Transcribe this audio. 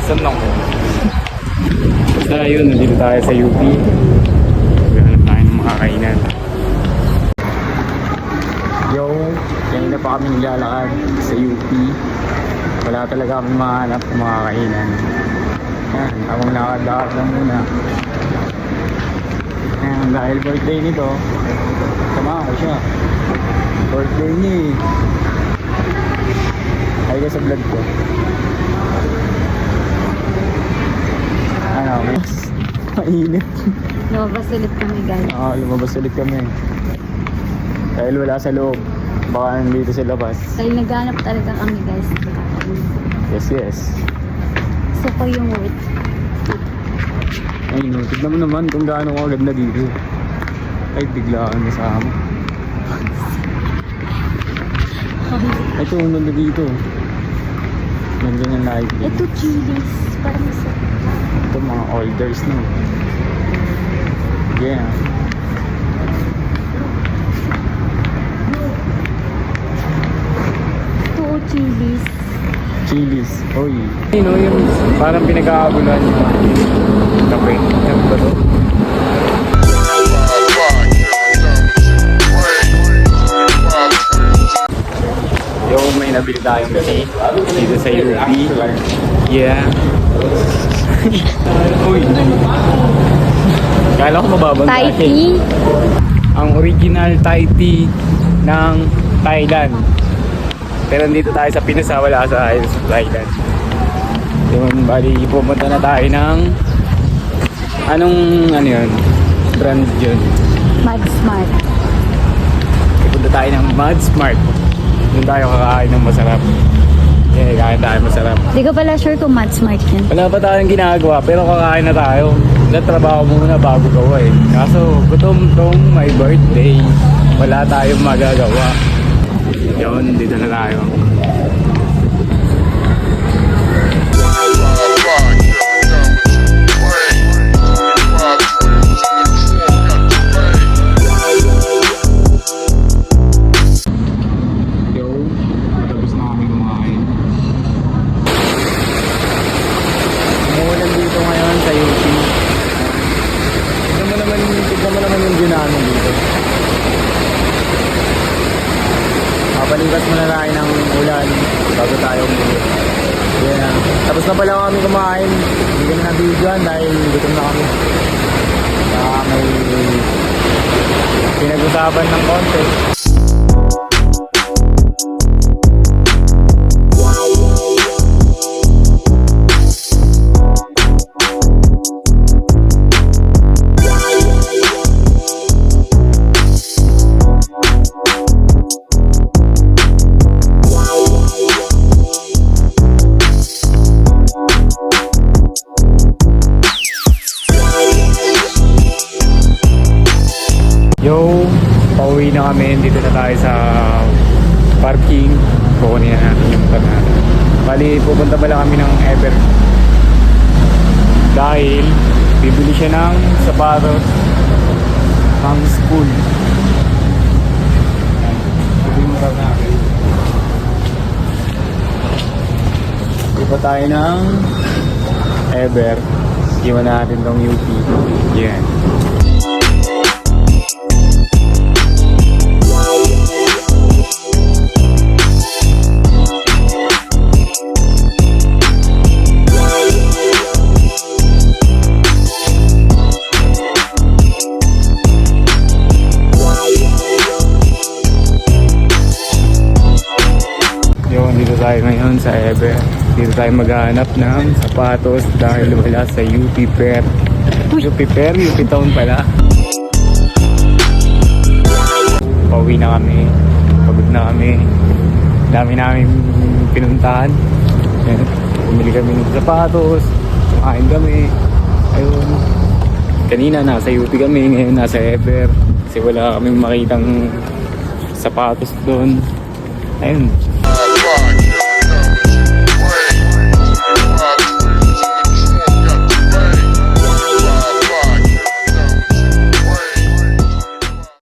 Saan ako? Basta yun, nandito tayo sa UP. Maghanap tayo ng mga kainan. Yo, kanina pa kami nilalakad sa UP. Wala talaga kami mahanap ng mga kainan. Yan, habang nakadakad lang muna. Yan, dahil birthday nito, sama ko siya. Birthday niya eh. Ay ka sa vlog ko. Ano, mainit. Lumabas ulit kami guys. Oo, lumabas ulit kami. Dahil wala sa loob. Baka nandito sa labas. Dahil naghanap talaga kami guys. Yes, yes. Gusto ko yung wait. Ay no, tignan mo naman kung gaano ko ganda dito. Ay, biglaan kasama. Ito, nanda dito. Nandun yung live. Ito chilies. Parang isa. Ito mga orders no. Yeah. Ito chilies. Chilies. Oy. You know, yung parang pinag-aabulan yung kape. Ano ba to? Yung may nabili tayong kasi dito sa UP. Yeah. Uy. Kala ko mababang Thai tea. Ang original Thai tea ng Thailand. Pero dito tayo sa Pinas, wala sa Thailand. Yung bali, pumunta na tayo ng ano yun? Brand yun. Mad Smart. Pupunta tayo ng Mad Smart. Doon tayo kakain ng masarap. Yeah, kain tayo masarap. Di ko pala sure kung Mad Smart yan. Wala pa tayong ginagawa, pero kakain na tayo. Natrabaho muna bago gawa eh. Kaso, gutom tong my birthday. Wala tayong magagawa. Yun, dito na tayo. Palipas muna tayo ng ulan bago tayo umuwi. Yeah. Tapos na pala kami kumain. Hindi kami na-videoan dahil gutom na kami. Kaya may pinag-usapan ng konti. Yo, pauwi na kami. Dito na tayo sa parking. Kukunin na natin yung motor natin. Bali, pupunta pala kami ng Ever. Dahil, bibili siya ng sapatos ng school. Ito yung motor natin. Dito tayo ng Ever. Iwan natin tong UP. Yan. Tayo ngayon sa Ever. Dito tayo maghahanap ng sapatos dahil wala sa UP Fair. UP Fair, UP Town pala. Pauwi na kami. Pagod na kami. Dami namin pinuntahan. Bumili kami ng sapatos. Kumain kami. Ayun. Kanina nasa UP kami. Ngayon nasa Ever. Kasi wala kaming makitang sapatos doon. Ayun.